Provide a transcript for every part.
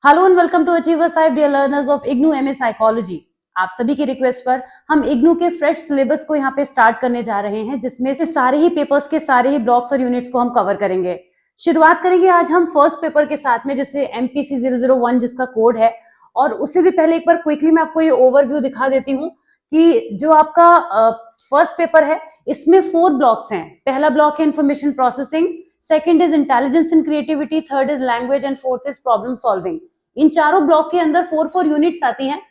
Hello and welcome to achievers साहिब dear learners of IGNOU MA psychology. आप सभी की रिक्वेस्ट पर हम इग्नू के फ्रेश सिलेबस को यहाँ पे स्टार्ट करने जा रहे हैं, जिसमें से सारे ही पेपर्स के सारे ही ब्लॉक्स और यूनिट्स को हम कवर करेंगे। शुरुआत करेंगे आज हम फर्स्ट पेपर के साथ में, जिससे MPC 001 जिसका कोड है। और उससे भी पहले एक बार क्विकली मैं आपको ये ओवरव्यू दिखा देती हूँ कि जो आपका फर्स्ट पेपर है इसमें 4 ब्लॉक्स हैं। पहला ब्लॉक है information processing, second is intelligence and creativity, third is language and fourth is problem solving. इन चारों ब्लॉक के अंदर 4 यूनिट्स आती हैं।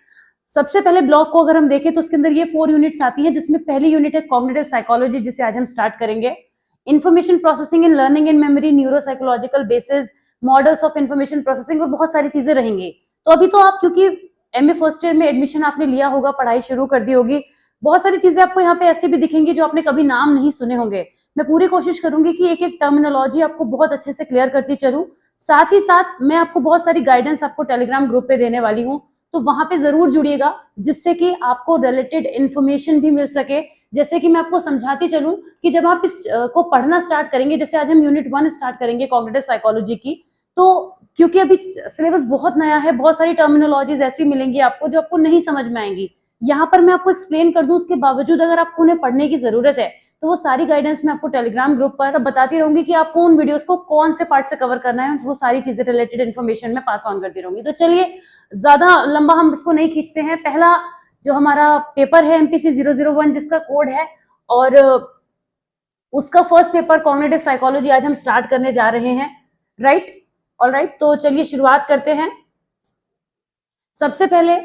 सबसे पहले ब्लॉक को अगर हम देखें तो उसके अंदर ये 4 यूनिट्स आती हैं, जिसमें पहली यूनिट है कॉग्निटिव साइकोलॉजी, जिसे आज हम स्टार्ट करेंगे। Information processing in learning and memory, neuropsychological basis, models of information processing और बहुत सारी चीजें रहेंगी। तो अभी तो आप, क्योंकि MA फर्स्ट ईयर में एडमिशन आपने लिया होगा, पढ़ाई शुरू कर दी होगी, बहुत सारी चीजें आपको यहाँ पे ऐसे भी दिखेंगी जो आपने कभी नाम नहीं सुने होंगे। मैं पूरी कोशिश करूंगी कि एक एक टर्मिनोलॉजी आपको बहुत अच्छे से क्लियर करती चलूं। साथ ही साथ मैं आपको बहुत सारी गाइडेंस आपको टेलीग्राम ग्रुप पे देने वाली हूँ, तो वहां पे जरूर जुड़िएगा, जिससे कि आपको रिलेटेड इन्फॉर्मेशन भी मिल सके। जैसे कि मैं आपको समझाती चलूं कि जब आप इस को पढ़ना स्टार्ट करेंगे, जैसे आज हम यूनिट 1 स्टार्ट करेंगे कॉग्निटिव साइकोलॉजी की, तो क्योंकि अभी सिलेबस बहुत नया है, बहुत सारी टर्मिनोलॉजीज ऐसी मिलेंगी आपको जो आपको नहीं समझ में आएंगी। यहाँ पर मैं आपको एक्सप्लेन कर दूं, उसके बावजूद अगर आपको उन्हें पढ़ने की जरूरत है तो वो सारी गाइडेंस मैं आपको टेलीग्राम ग्रुप पर सब बताती रहूंगी कि आपको उन वीडियोस को कौन से पार्ट से कवर करना है। वो सारी चीजें रिलेटेड इन्फॉर्मेशन में पास ऑन करती रहूंगी। तो चलिए, ज्यादा लंबा हम इसको नहीं खींचते हैं। पहला जो हमारा पेपर है MPC 001 जिसका कोड है, और उसका फर्स्ट पेपर कॉग्निटिव साइकोलॉजी आज हम स्टार्ट करने जा रहे हैं। राइट, ऑल राइट, तो चलिए शुरुआत करते हैं। सबसे पहले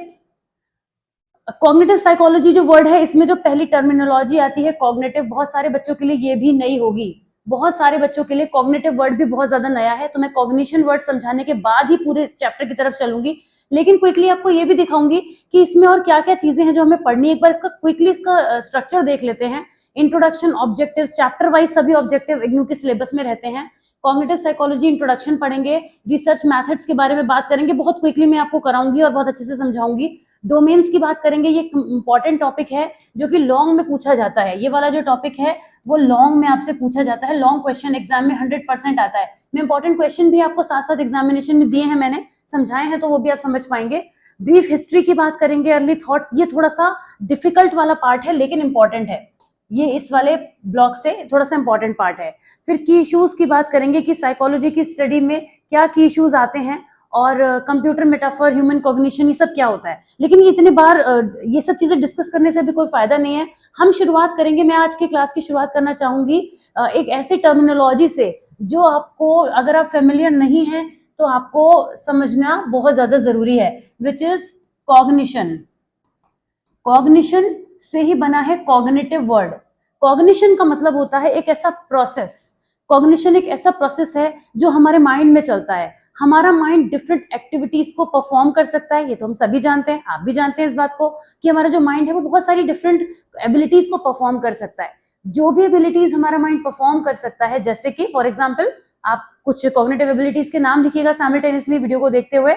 कॉग्निटिव साइकोलॉजी जो वर्ड है, इसमें जो पहली टर्मिनोलॉजी आती है कॉग्निटिव, बहुत सारे बच्चों के लिए ये भी नई होगी। बहुत सारे बच्चों के लिए कॉग्निटिव वर्ड भी बहुत ज्यादा नया है, तो मैं कॉग्निशन वर्ड समझाने के बाद ही पूरे चैप्टर की तरफ चलूंगी। लेकिन क्विकली आपको ये भी दिखाऊंगी कि इसमें और क्या क्या चीजें हैं जो हमें पढ़नी है। एक बार इसका क्विकली इसका स्ट्रक्चर देख लेते हैं। इंट्रोडक्शन, ऑब्जेक्टिव, चैप्टर वाइज सभी ऑब्जेक्टिव इग्नू के सिलेबस में रहते हैं। कॉग्निटिव साइकोलॉजी इंट्रोडक्शन पढ़ेंगे, रिसर्च मेथड्स के बारे में बात करेंगे, बहुत क्विकली मैं आपको कराऊंगी और बहुत अच्छे से समझाऊंगी। डोमेन्स की बात करेंगे, ये इंपॉर्टेंट टॉपिक है जो कि लॉन्ग में पूछा जाता है। ये वाला जो टॉपिक है वो लॉन्ग में आपसे पूछा जाता है, लॉन्ग क्वेश्चन एग्जाम में 100% आता है। मैं इंपॉर्टेंट क्वेश्चन भी आपको साथ साथ एग्जामिनेशन में दिए हैं, मैंने समझाए हैं, तो वो भी आप समझ पाएंगे। ब्रीफ हिस्ट्री की बात करेंगे, अर्ली थॉट्स, ये थोड़ा सा डिफिकल्ट वाला पार्ट है लेकिन इंपॉर्टेंट है। ये इस वाले ब्लॉक से थोड़ा सा इंपॉर्टेंट पार्ट है। फिर की इश्यूज की बात करेंगे कि साइकोलॉजी की स्टडी में क्या की इश्यूज आते हैं, और कंप्यूटर मेटाफर, ह्यूमन कॉग्निशन, ये सब क्या होता है। लेकिन ये इतने बार ये सब चीजें डिस्कस करने से भी कोई फायदा नहीं है। हम शुरुआत करेंगे, मैं आज की क्लास की शुरुआत करना चाहूंगी एक ऐसी टर्मिनोलॉजी से जो आपको, अगर आप फेमिलियर नहीं है तो आपको समझना बहुत ज्यादा जरूरी है, विच इज कॉग्निशन। कॉग्निशन से ही बना है कॉग्निटिव वर्ड। कॉग्निशन का मतलब होता है एक ऐसा प्रोसेस। कॉग्निशन एक ऐसा प्रोसेस है जो हमारे माइंड में चलता है। हमारा माइंड डिफरेंट एक्टिविटीज को परफॉर्म कर सकता है, ये तो हम सभी जानते हैं, आप भी जानते हैं इस बात को, कि हमारा जो माइंड है वो बहुत सारी डिफरेंट एबिलिटीज को परफॉर्म कर सकता है। जो भी एबिलिटीज हमारा माइंड परफॉर्म कर सकता है, जैसे कि फॉर एग्जाम्पल आप कुछ कॉग्निटिव एबिलिटीज के नाम लिखिएगा साइमल्टेनियसली वीडियो को देखते हुए।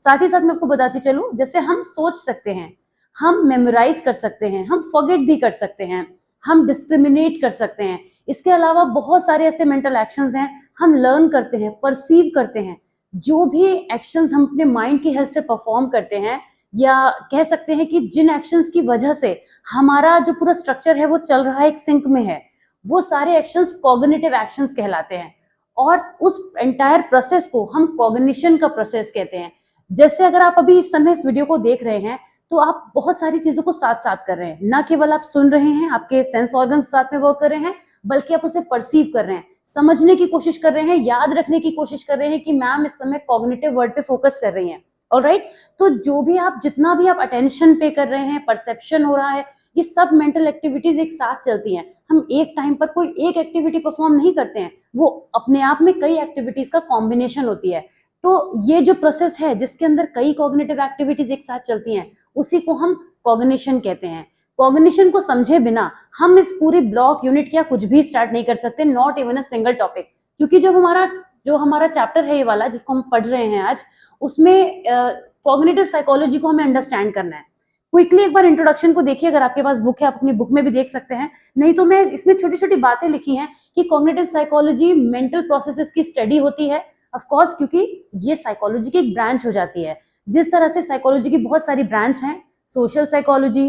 साथ ही साथ मैं आपको बताती चलूं, जैसे हम सोच सकते हैं, हम मेमोराइज कर सकते हैं, हम फॉरगेट भी कर सकते हैं, हम डिस्क्रिमिनेट कर सकते हैं। इसके अलावा बहुत सारे ऐसे मेंटल एक्शंस हैं, हम लर्न करते हैं, परसीव करते हैं। जो भी एक्शंस हम अपने माइंड की हेल्प से परफॉर्म करते हैं, या कह सकते हैं कि जिन एक्शंस की वजह से हमारा जो पूरा स्ट्रक्चर है वो चल रहा है, एक सिंक में है, वो सारे एक्शंस कॉग्निटिव एक्शंस कहलाते हैं। और उस एंटायर प्रोसेस को हम कॉग्निशन का प्रोसेस कहते हैं। जैसे अगर आप अभी इस समय इस वीडियो को देख रहे हैं तो आप बहुत सारी चीजों को साथ साथ कर रहे हैं, ना केवल आप सुन रहे हैं, आपके सेंस ऑर्गन साथ में वर्क कर रहे हैं, बल्कि आप उसे परसीव कर रहे हैं, समझने की कोशिश कर रहे हैं, याद रखने की कोशिश कर रहे हैं कि मैम इस समय कॉग्निटिव वर्ड पे फोकस कर रही हैं। ऑलराइट, तो जो भी आप, जितना भी आप अटेंशन पे कर रहे हैं, परसेप्शन हो रहा है, ये सब मेंटल एक्टिविटीज एक साथ चलती हैं। हम एक टाइम पर कोई एक एक्टिविटी परफॉर्म नहीं करते हैं, वो अपने आप में कई एक्टिविटीज का कॉम्बिनेशन होती है। तो ये जो प्रोसेस है जिसके अंदर कई कॉग्निटिव एक्टिविटीज एक साथ चलती हैं, उसी को हम कॉग्निशन कहते हैं। कॉग्निशन को समझे बिना हम इस पूरे ब्लॉक, यूनिट क्या कुछ भी स्टार्ट नहीं कर सकते, not even a single topic. क्योंकि जो हमारा चैप्टर है ये वाला जिसको हम पढ़ रहे हैं आज, उसमें कॉग्निटिव साइकोलॉजी को हमें अंडरस्टैंड करना है। क्विकली एक बार इंट्रोडक्शन को देखिए, अगर आपके पास बुक है आप अपनी बुक में भी देख सकते हैं, नहीं तो मैं इसमें छोटी छोटी बातें लिखी हैं कि कॉग्निटिव साइकोलॉजी मेंटल प्रोसेसेस की स्टडी होती है, ऑफ कोर्स, क्योंकि ये साइकोलॉजी की एक ब्रांच हो जाती है। जिस तरह से साइकोलॉजी की बहुत सारी ब्रांच हैं, सोशल साइकोलॉजी,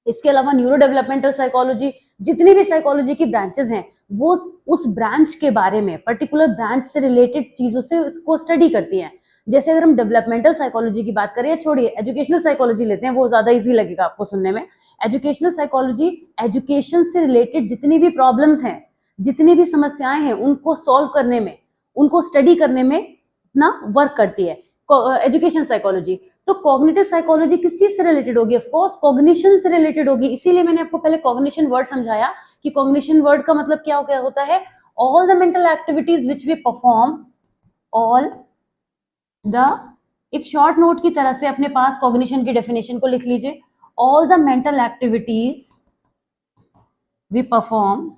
इसके अलावा न्यूरो डेवलपमेंटल साइकोलॉजी, जितनी भी साइकोलॉजी की ब्रांचेस हैं वो उस ब्रांच के बारे में, पर्टिकुलर ब्रांच से रिलेटेड चीजों से उसको स्टडी करती हैं। जैसे अगर हम डेवलपमेंटल साइकोलॉजी की बात करें, छोड़िए एजुकेशनल साइकोलॉजी लेते हैं, वो ज्यादा इजी लगेगा आपको सुनने में। एजुकेशनल साइकोलॉजी एजुकेशन से रिलेटेड जितनी भी प्रॉब्लम्स हैं, जितनी भी समस्याएं हैं, उनको सॉल्व करने में, उनको स्टडी करने में अपना वर्क करती है एजुकेशन साइकोलॉजी। तो कॉग्निटिव साइकोलॉजी किस चीज से रिलेटेड होगी? ऑफ कोर्स कॉग्निशन से रिलेटेड होगी। इसीलिए मैंने आपको पहले कॉग्निशन वर्ड समझाया कि कॉग्निशन वर्ड का मतलब क्या होता है? All the mental activities which we perform, all the, एक शॉर्ट नोट की तरह से अपने पास कॉग्निशन की डेफिनेशन को लिख लीजिए। All the mental activities we perform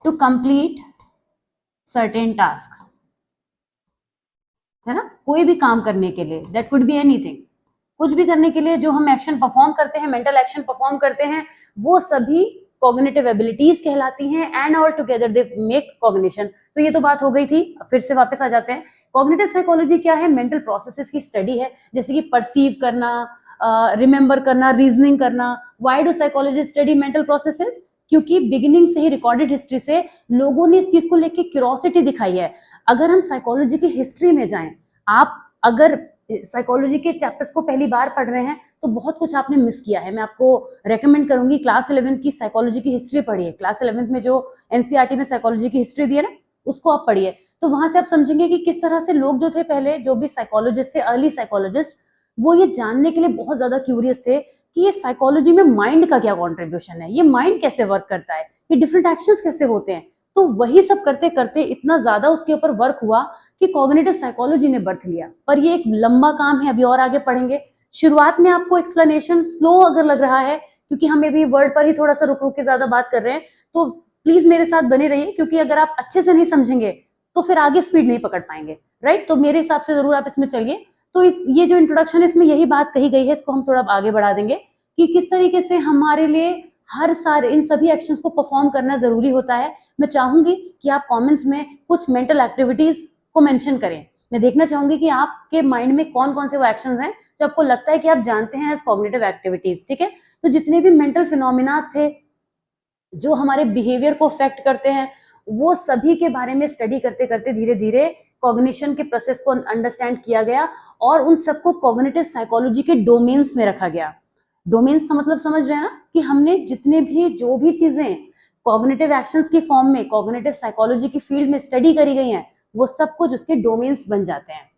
to complete certain task, है ना? कोई भी काम करने के लिए, दैट कुड बी एनीथिंग, कुछ भी करने के लिए जो हम एक्शन परफॉर्म करते हैं, मेंटल एक्शन परफॉर्म करते हैं, वो सभी कॉग्निटिव एबिलिटीज कहलाती हैं, and all together they make cognition. तो ये तो बात हो गई थी, फिर से वापस आ जाते हैं। कॉग्निटिव साइकोलॉजी क्या है? मेंटल प्रोसेसेस की स्टडी है, जैसे कि परसीव करना, रिमेंबर करना, रीजनिंग करना। Why do psychology study mental processes? क्योंकि बिगिनिंग से ही रिकॉर्डेड हिस्ट्री से लोगों ने इस चीज को लेकर क्यूरियोसिटी दिखाई है। अगर हम साइकोलॉजी की हिस्ट्री में जाएं, आप अगर साइकोलॉजी के चैप्टर्स को पहली बार पढ़ रहे हैं तो बहुत कुछ आपने मिस किया है। मैं आपको रेकमेंड करूंगी क्लास 11 की साइकोलॉजी की हिस्ट्री पढ़िए। क्लास 11 में जो एनसीईआरटी में साइकोलॉजी की हिस्ट्री दी है ना, उसको आप पढ़िए, तो वहां से आप समझेंगे कि किस तरह से लोग जो थे पहले, जो भी साइकोलॉजिस्ट थे, अर्ली साइकोलॉजिस्ट, वो ये जानने के लिए बहुत ज्यादा क्यूरियस थे कि ये साइकोलॉजी में माइंड का क्या कॉन्ट्रीब्यूशन है, ये माइंड कैसे वर्क करता है, ये डिफरेंट एक्शंस कैसे होते हैं। तो वही सब करते करते इतना ज्यादा उसके ऊपर वर्क हुआ कि कॉग्निटिव साइकोलॉजी ने बर्थ लिया। पर ये एक लंबा काम है, अभी और आगे पढ़ेंगे। शुरुआत में आपको एक्सप्लेनेशन स्लो अगर लग रहा है, क्योंकि हम अभी वर्ड पर ही थोड़ा सा रुक रुक के ज्यादा बात कर रहे हैं, तो प्लीज मेरे साथ बने रहिए, क्योंकि अगर आप अच्छे से नहीं समझेंगे तो फिर आगे स्पीड नहीं पकड़ पाएंगे, राइट? तो मेरे हिसाब से जरूर आप इसमें चलिए। तो ये जो इंट्रोडक्शन है, इसमें यही बात कही गई है, इसको हम थोड़ा आगे बढ़ा देंगे कि किस तरीके से हमारे लिए हर सारे इन सभी एक्शंस को परफॉर्म करना जरूरी होता है। मैं चाहूंगी कि आप कमेंट्स में कुछ मेंटल एक्टिविटीज को मेंशन करें। मैं देखना चाहूंगी कि आपके माइंड में कौन कौन से वो एक्शंस हैं जो आपको लगता है कि आप जानते हैं एज कॉग्निटिव एक्टिविटीज, ठीक है? तो जितने भी मेंटल फिनोमिनास थे जो हमारे बिहेवियर को अफेक्ट करते हैं, वो सभी के बारे में स्टडी करते करते धीरे धीरे कॉग्निशन के प्रोसेस को अंडरस्टैंड किया गया और उन सबको कॉग्निटिव साइकोलॉजी के डोमेन्स में रखा गया। डोमेन्स का मतलब समझ रहे हैं ना, कि हमने जितने भी जो भी चीजें कॉग्निटिव एक्शंस की फॉर्म में कॉग्निटिव साइकोलॉजी की फील्ड में स्टडी करी गई हैं, वो सब कुछ उसके डोमेन्स बन जाते हैं।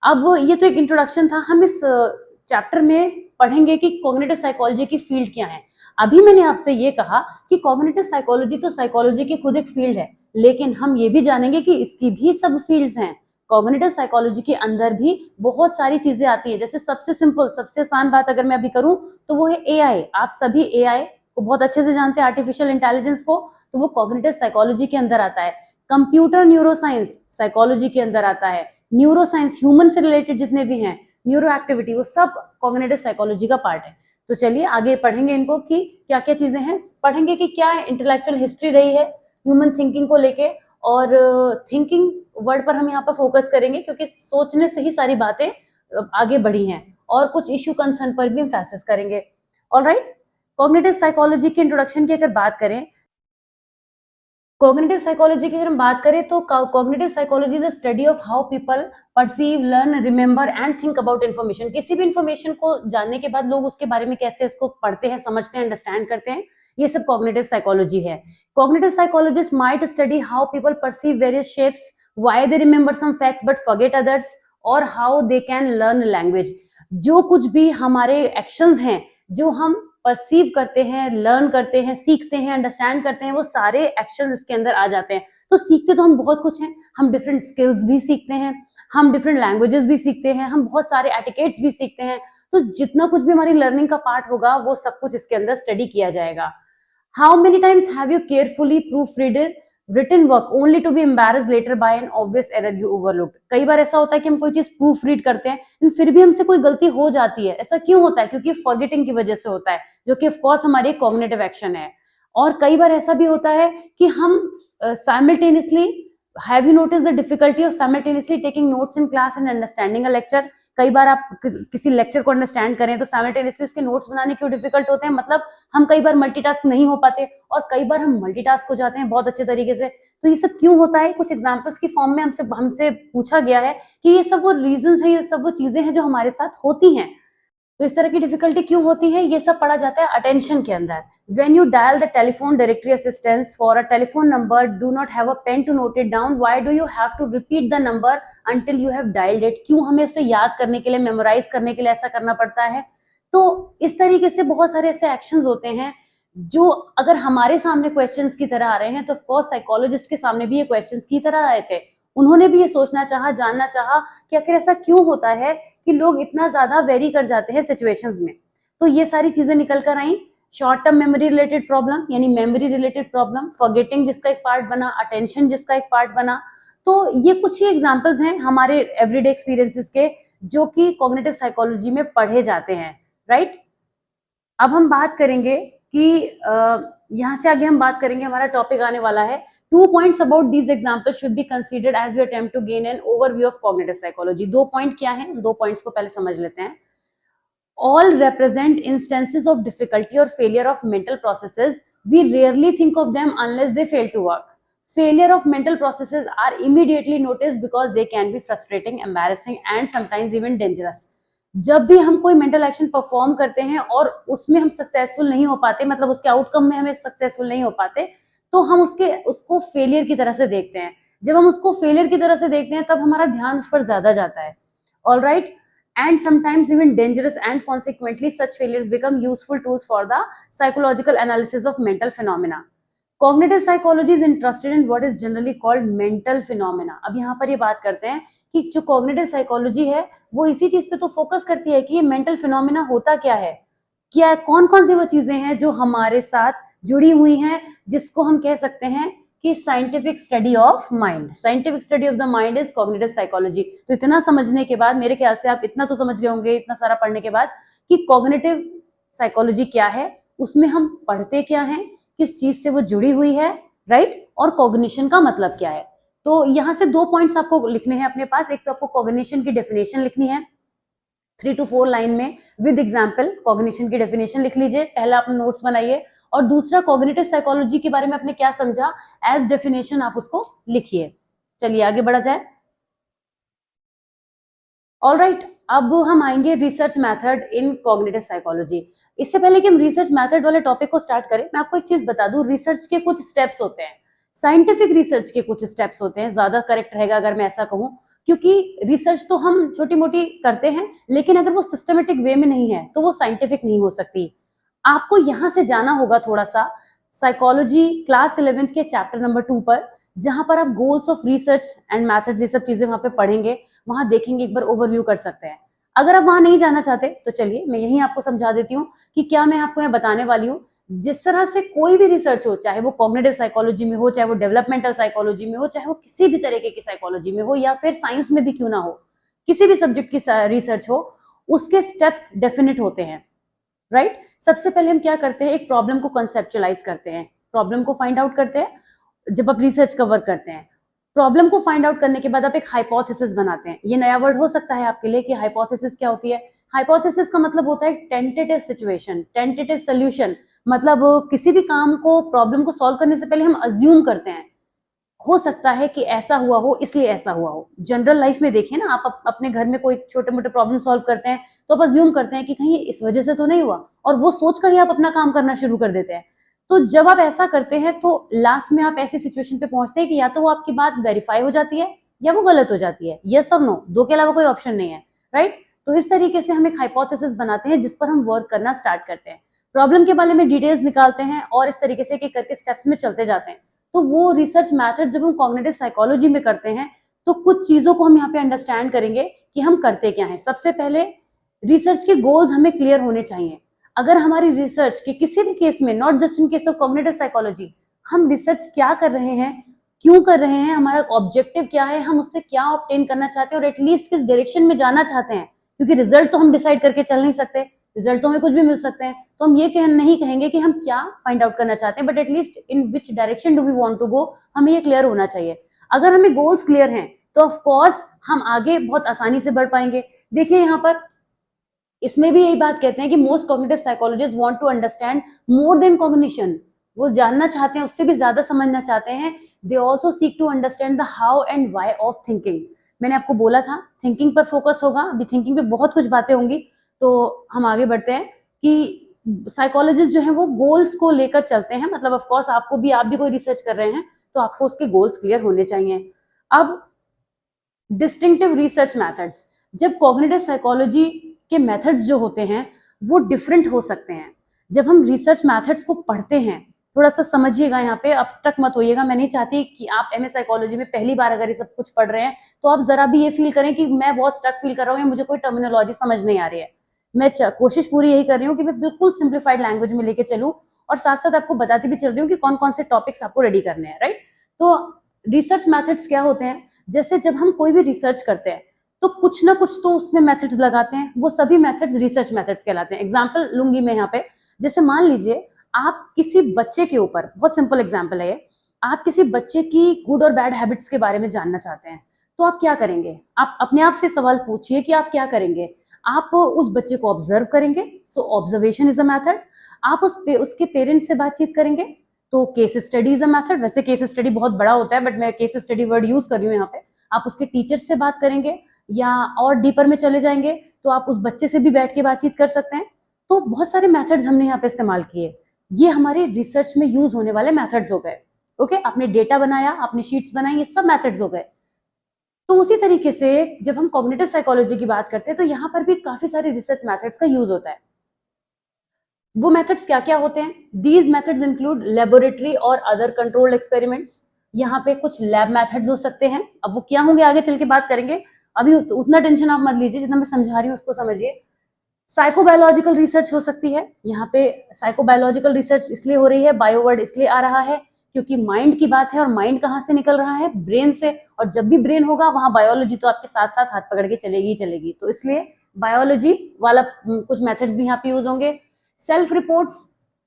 अब ये तो एक इंट्रोडक्शन था, हम इस चैप्टर में पढ़ेंगे कि कॉग्निटिव साइकोलॉजी की फील्ड क्या है। अभी मैंने आपसे ये कहा कि कॉग्निटिव साइकोलॉजी तो साइकोलॉजी की खुद एक फील्ड है, लेकिन हम ये भी जानेंगे कि इसकी भी सब फील्ड्स हैं। कॉग्निटिव साइकोलॉजी के अंदर भी बहुत सारी चीजें आती हैं। जैसे सबसे सिंपल, सबसे आसान बात अगर मैं अभी करूं तो वो है एआई। आप सभी एआई को बहुत अच्छे से जानते हैं, आर्टिफिशियल इंटेलिजेंस को, तो वो कॉग्निटिव साइकोलॉजी के अंदर आता है। कंप्यूटर न्यूरोसाइंस साइकोलॉजी के अंदर आता है। न्यूरो साइंस, ह्यूमन से रिलेटेड जितने भी हैं, न्यूरो एक्टिविटी, वो सब कॉग्निटिव साइकोलॉजी का पार्ट है। तो चलिए आगे पढ़ेंगे इनको कि क्या क्या चीजें हैं, पढ़ेंगे कि क्या इंटेलेक्चुअल हिस्ट्री रही है ह्यूमन थिंकिंग को लेके, और थिंकिंग वर्ड पर हम यहाँ पर फोकस करेंगे क्योंकि सोचने से ही सारी बातें आगे बढ़ी हैं, और कुछ इश्यू कंसर्न पर भी हम फैसेस करेंगे। ऑलराइट, कॉग्निटिव साइकोलॉजी के इंट्रोडक्शन की अगर बात करें, कॉग्निटिव साइकोलॉजी की अगर हम बात करें तो cognitive psychology is the study of how people perceive, learn, remember and think about information. किसी भी इन्फॉर्मेशन को जानने के बाद लोग उसके बारे में कैसे उसको पढ़ते हैं, समझते हैं, अंडरस्टैंड करते हैं, ये सब कॉग्निटिव साइकोलॉजी है। Cognitive psychologist might study how people perceive various shapes, why they remember some facts but forget others, और how they can learn language. जो कुछ भी हमारे एक्शंस हैं, जो हम परसीव करते हैं, लर्न करते हैं, सीखते हैं, अंडरस्टैंड करते हैं, वो सारे एक्शंस इसके अंदर आ जाते हैं। तो सीखते तो हम बहुत कुछ हैं, हम डिफरेंट स्किल्स भी सीखते हैं, हम डिफरेंट लैंग्वेजेस भी सीखते हैं, हम बहुत सारे एटिकेट्स भी सीखते हैं। तो जितना कुछ भी हमारी लर्निंग का पार्ट होगा वो सब कुछ इसके अंदर स्टडी किया जाएगा। How many times have you carefully proof readed written work only to be embarrassed later by an obvious error you overlooked? कई बार ऐसा होता है कि हम कोई चीज प्रूफ रीड करते हैं लेकिन फिर भी हमसे कोई गलती हो जाती है। ऐसा क्यों होता है? क्योंकि फॉरगेटिंग की वजह से होता है, जो कि ऑफ कोर्स हमारी कॉग्निटिव एक्शन है। और कई बार ऐसा भी होता है कि हम simultaneously, have you notice the difficulty of simultaneously taking notes in class and understanding a lecture. कई बार आप किसी लेक्चर को अंडरस्टैंड करें तो साइमल्टेनियसली उसके नोट्स बनाने क्यों डिफिकल्ट होते हैं, मतलब हम कई बार मल्टीटास्क नहीं हो पाते और कई बार हम मल्टीटास्क हो जाते हैं बहुत अच्छे तरीके से। तो ये सब क्यों होता है, कुछ एग्जांपल्स की फॉर्म में हमसे पूछा गया है कि ये सब वो रीजंस है, ये सब वो चीजें हैं जो हमारे साथ होती हैं। तो इस तरह की डिफिकल्टी क्यों होती है, ये सब पढ़ा जाता है अटेंशन के अंदर। When you dial the telephone directory assistance for a telephone number, do not have a pen to note it down. Why do you have to repeat the number until you have dialed it? क्यों हमें उसे याद करने के लिए, memorise करने के लिए ऐसा करना पड़ता है? तो इस तरीके से बहुत सारे ऐसे एक्शंस होते हैं जो अगर हमारे सामने क्वेश्चंस की तरह आ रहे हैं तो ऑफकोर्स साइकोलॉजिस्ट के सामने भी ये क्वेश्चंस की तरह आए थे। उन्होंने भी ये सोचना चाहा, जानना चाहा कि आखिर ऐसा क्यों होता है कि लोग इतना ज्यादा वेरी कर जाते हैं सिचुएशंस में। तो ये सारी चीजें निकल कर आई। Short term memory related problem यानी मेमोरी रिलेटेड प्रॉब्लम, फॉरगेटिंग जिसका एक पार्ट बना, अटेंशन जिसका एक पार्ट बना। तो ये कुछ ही एग्जांपल्स हैं हमारे एवरीडे एक्सपीरियंसेस के जो कि कॉग्निटिव साइकोलॉजी में पढ़े जाते हैं, राइट। अब हम बात करेंगे कि यहाँ से आगे हम बात करेंगे, हमारा टॉपिक आने वाला है 2 points about these examples should be considered as we attempt to gain an overview of cognitive psychology। 2 point क्या है, 2 पॉइंट्स को पहले समझ लेते हैं। All represent instances of difficulty or failure of mental processes. We rarely think of them unless they fail to work. Failure of mental processes are immediately noticed because they can be frustrating, embarrassing and sometimes even dangerous. जब भी हम कोई mental action perform करते हैं और उसमें हम successful नहीं हो पाते, मतलब उसके आउटकम में हमें सक्सेसफुल नहीं हो पाते, तो हम उसको फेलियर की तरह से देखते हैं। जब हम उसको फेलियर की तरह से देखते हैं तब हमारा ध्यान उस पर ज्यादा जाता है। Alright, and sometimes even dangerous, and consequently such failures become useful tools for the psychological analysis of mental phenomena. Cognitive psychology is interested in what is generally called mental phenomena। अब यहाँ पर ये बात करते हैं कि जो cognitive psychology है वो इसी चीज पे तो फोकस करती है कि ये mental phenomena होता क्या है, क्या कौन कौन सी वो चीजें हैं जो हमारे साथ जुड़ी हुई हैं, जिसको हम कह सकते हैं कि scientific study of mind. Scientific study of the mind is cognitive psychology. तो इतना समझने के बाद, मेरे ख्याल से आप इतना तो समझ गए होंगे इतना सारा पढ़ने के बाद कि कॉग्निटिव साइकोलॉजी क्या है, उसमें हम पढ़ते क्या हैं, किस चीज से वो जुड़ी हुई है, राइट, और कॉग्निशन का मतलब क्या है। तो यहाँ से 2 पॉइंट्स आपको लिखने हैं अपने पास। एक तो आपको कॉग्निशन की डेफिनेशन लिखनी है 3 to 4 लाइन में विद एग्जाम्पल। कॉग्निशन की डेफिनेशन लिख लीजिए, पहला अपना नोट्स बनाइए, और दूसरा कॉग्निटिव साइकोलॉजी के बारे में आपने क्या समझा एज डेफिनेशन आप उसको लिखिए। चलिए आगे बढ़ा जाए। ऑलराइट, अब हम आएंगे research method in cognitive psychology. इससे पहले कि हम रिसर्च मेथड वाले टॉपिक को स्टार्ट करें, मैं आपको एक चीज बता दूं, रिसर्च के कुछ स्टेप्स होते हैं, साइंटिफिक रिसर्च के कुछ स्टेप्स होते हैं, ज्यादा करेक्ट रहेगा अगर मैं ऐसा कहूं, क्योंकि रिसर्च तो हम छोटी मोटी करते हैं लेकिन अगर वो सिस्टमेटिक वे में नहीं है तो वो साइंटिफिक नहीं हो सकती। आपको यहां से जाना होगा थोड़ा सा साइकोलॉजी क्लास 11th के चैप्टर नंबर 2 पर, जहां पर आप goals of research and methods ये सब चीजें वहां पे पढ़ेंगे, वहां देखेंगे, एक बार ओवरव्यू कर सकते हैं। अगर आप वहां नहीं जाना चाहते तो चलिए मैं यही आपको समझा देती हूँ कि क्या मैं आपको यहाँ बताने वाली हूँ। जिस तरह से कोई भी रिसर्च हो, चाहे वो कॉग्निटिव साइकोलॉजी में हो, चाहे वो डेवलपमेंटल साइकोलॉजी में हो, चाहे वो किसी भी तरीके की साइकोलॉजी में हो, या फिर साइंस में भी क्यों ना हो, किसी भी सब्जेक्ट की रिसर्च हो, उसके स्टेप्स डेफिनेट होते हैं, राइट। सबसे पहले हम क्या करते हैं, एक प्रॉब्लम को कंसेप्चुअलाइज करते हैं, प्रॉब्लम को फाइंड आउट करते हैं। जब आप रिसर्च कवर करते हैं, प्रॉब्लम को फाइंड आउट करने के बाद आप एक हाइपोथेसिस बनाते हैं। ये नया वर्ड हो सकता है आपके लिए कि हाइपोथेसिस क्या होती है। हाइपोथेसिस का मतलब होता है टेंटेटिव सिचुएशन, टेंटेटिव सोल्यूशन, मतलब किसी भी काम को, प्रॉब्लम को सॉल्व करने से पहले हम अज्यूम करते हैं, हो सकता है कि ऐसा हुआ हो इसलिए ऐसा हुआ हो। जनरल लाइफ में देखिए ना, आप अपने घर में कोई छोटे मोटे प्रॉब्लम सॉल्व करते हैं तो आप अज्यूम करते हैं कि कहीं इस वजह से तो नहीं हुआ, और वो सोचकर ही आप अपना काम करना शुरू कर देते हैं। तो जब आप ऐसा करते हैं तो लास्ट में आप ऐसी सिचुएशन पे पहुंचते हैं कि या तो वो आपकी बात वेरीफाई हो जाती है या वो गलत हो जाती है। यस और नो, दो के अलावा कोई ऑप्शन नहीं है, राइट। तो इस तरीके से हम एक हाइपोथेसिस बनाते हैं जिस पर हम वर्क करना स्टार्ट करते हैं, प्रॉब्लम के बारे में डिटेल्स निकालते हैं और इस तरीके से एक करके स्टेप्स में चलते जाते हैं। तो वो रिसर्च मेथड जब हम कॉग्निटिव साइकोलॉजी में करते हैं तो कुछ चीजों को हम यहाँ पे अंडरस्टैंड करेंगे कि हम करते क्या हैं। सबसे पहले रिसर्च के गोल्स हमें क्लियर होने चाहिए। अगर हमारी रिसर्च के किसी भी केस में, not just in case of cognitive psychology, हम रिसर्च क्या कर रहे हैं, क्यों कर रहे हैं, हमारा ऑब्जेक्टिव क्या है, हम उससे क्या ऑब्टेन करना चाहते हैं और एटलीस्ट किस डायरेक्शन में जाना चाहते हैं, क्योंकि रिजल्ट तो हम डिसाइड करके चल नहीं सकते, रिजल्टों में कुछ भी मिल सकते हैं। तो हम ये नहीं कहेंगे कि हम क्या फाइंड आउट करना चाहते हैं, but at least in which direction do we want to go, हमें ये क्लियर होना चाहिए। अगर हमें गोल्स क्लियर हैं तो ऑफ कोर्स हम आगे बहुत आसानी से बढ़ पाएंगे। देखिए यहाँ पर इसमें भी यही बात कहते हैं कि most cognitive psychologist want to understand more than cognition, वो जानना चाहते हैं, उससे भी ज्यादा समझना चाहते हैं। They also seek to understand the how and why of thinking. मैंने आपको बोला था थिंकिंग पर फोकस होगा, अभी थिंकिंग पे बहुत कुछ बातें होंगी, तो हम आगे बढ़ते हैं कि साइकोलॉजिस्ट जो है वो गोल्स को लेकर चलते हैं। मतलब ऑफ कोर्स आप भी कोई रिसर्च कर रहे हैं तो आपको उसके गोल्स क्लियर होने चाहिए। अब डिस्टिंक्टिव रिसर्च मेथड्स, जब कॉग्निटिव साइकोलॉजी के मेथड्स जो होते हैं वो डिफरेंट हो सकते हैं। जब हम रिसर्च मेथड्स को पढ़ते हैं, थोड़ा सा समझिएगा, यहाँ पे आप स्टक मत होइएगा। मैं नहीं चाहती कि आप एमए साइकोलॉजी में पहली बार अगर ये सब कुछ पढ़ रहे हैं तो आप जरा भी ये फील करें कि मैं बहुत स्टक फील कर रहा हूँ या मुझे कोई टर्मिनोलॉजी समझ नहीं आ रही है। मैं कोशिश पूरी यही कर रही हूँ कि मैं बिल्कुल सिंप्लीफाइड लैंग्वेज में लेके चलूँ और साथ साथ आपको बताती भी चल रही हूँ कि कौन कौन से टॉपिक्स आपको रेडी करने हैं, राइट। तो रिसर्च मेथड्स क्या होते हैं, जैसे जब हम कोई भी रिसर्च करते हैं तो कुछ ना कुछ तो उसमें मेथड्स लगाते हैं, वो सभी मेथड्स रिसर्च मेथड्स कहलाते हैं। एग्जांपल लूंगी मैं यहाँ पे, जैसे मान लीजिए आप किसी बच्चे के ऊपर, बहुत सिंपल एग्जांपल है ये, आप किसी बच्चे की गुड और बैड हैबिट्स के बारे में जानना चाहते हैं तो आप क्या करेंगे? आप अपने आप से सवाल पूछिए कि आप क्या करेंगे। आप उस बच्चे को ऑब्जर्व करेंगे, सो ऑब्जर्वेशन इज अ मेथड। आप उसके पेरेंट्स से बातचीत करेंगे तो case study is a method. वैसे केस स्टडी बहुत बड़ा होता है बट मैं केस स्टडी वर्ड यूज कर रही हूँ यहाँ पे। आप उसके टीचर से बात करेंगे या और डीपर में चले जाएंगे तो आप उस बच्चे से भी बैठ के बातचीत कर सकते हैं। तो बहुत सारे मेथड्स हमने यहाँ पे इस्तेमाल किए, ये हमारे रिसर्च में यूज होने वाले मेथड्स हो गए। ओके, आपने डेटा बनाया, आपने शीट्स बनाई, ये सब मेथड्स हो गए। तो उसी तरीके से जब हम कॉग्निटिव साइकोलॉजी की बात करते हैं तो यहाँ पर भी काफी सारे रिसर्च मेथड्स का यूज होता है। वो मेथड्स क्या क्या होते हैं? दीज मेथड्स इंक्लूड लेबोरेटरी और अदर कंट्रोल्ड एक्सपेरिमेंट्स। यहाँ पे कुछ लैब मेथड्स हो सकते हैं, अब वो क्या होंगे आगे चल के बात करेंगे, अभी उतना टेंशन आप मत लीजिए, जितना मैं समझा रही हूँ उसको समझिए। साइकोबायोलॉजिकल रिसर्च हो सकती है, यहाँ पे साइकोबायोलॉजिकल रिसर्च इसलिए हो रही है, बायो वर्ड इसलिए आ रहा है क्योंकि माइंड की बात है, और माइंड कहाँ से निकल रहा है? ब्रेन से, और जब भी ब्रेन होगा वहां बायोलॉजी तो आपके साथ साथ हाथ पकड़ के चलेगी ही चलेगी, तो इसलिए बायोलॉजी वाला कुछ मेथड्स भी यहाँ पे यूज होंगे। Self reports,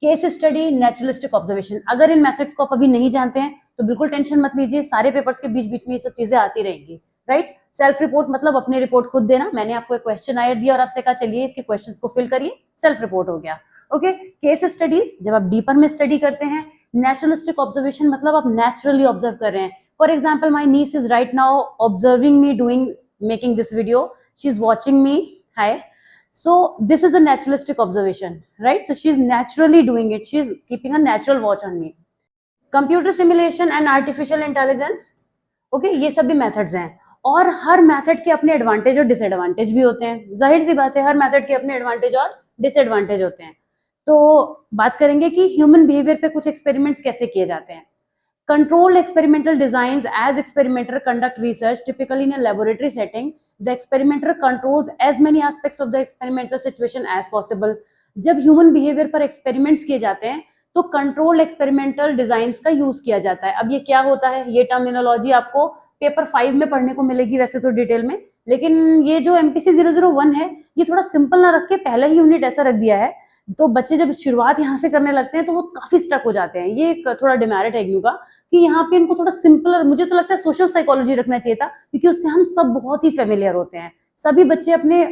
case study, naturalistic observation. अगर इन मेथड्स को आप अभी नहीं जानते हैं तो बिल्कुल टेंशन मत लीजिए, सारे पेपर्स के बीच बीच में ये सब चीजें आती रहेंगी, राइट। सेल्फ रिपोर्ट मतलब अपनी रिपोर्ट खुद देना। मैंने आपको एक क्वेश्चन आयर दिया और आपसे कहा चलिए इसके क्वेश्चंस को फिल करिए, सेल्फ रिपोर्ट हो गया। ओके, केस स्टडीज जब आप डीपर में स्टडी करते हैं। नेचुरलिस्टिक ऑब्जर्वेशन मतलब आप नेचुरली ऑब्जर्व कर रहे हैं। For example my gneiss is right now observing me doing making this video, she is watching me, hi. So this is a naturalistic observation, right? So she is naturally doing it. She is keeping a natural watch on me. Computer simulation and artificial intelligence, okay, ये सभी methods हैं, और हर method के अपने advantage और disadvantage भी होते हैं। जाहिर सी बात है, हर मेथड के अपने एडवांटेज और डिसएडवांटेज होते हैं। तो बात करेंगे कि ह्यूमन बिहेवियर पे कुछ एक्सपेरिमेंट्स कैसे किए जाते हैं। Controlled experimental designs, as experimenter conduct research typically in a laboratory setting, the experimenter controls as many aspects of the experimental situation as possible. जब ह्यूमन बिहेवियर पर एक्सपेरिमेंट्स किए जाते हैं तो कंट्रोल्ड एक्सपेरिमेंटल डिजाइंस का यूज किया जाता है। अब ये क्या होता है, ये टर्मिनोलॉजी आपको पेपर 5 में पढ़ने को मिलेगी वैसे तो डिटेल में, लेकिन ये जो MPC 001 है ये थोड़ा सिंपल ना रख के पहला ही यूनिट ऐसा रख दिया है, तो बच्चे जब शुरुआत यहाँ से करने लगते हैं तो वो काफी स्टक हो जाते हैं। ये थोड़ा डिमेरिट है इग्नू का कि यहाँ पे इनको थोड़ा सिंपल, मुझे तो लगता है सोशल साइकोलॉजी रखना चाहिए था क्योंकि उससे हम सब बहुत ही फेमिलियर होते हैं। सभी बच्चे अपने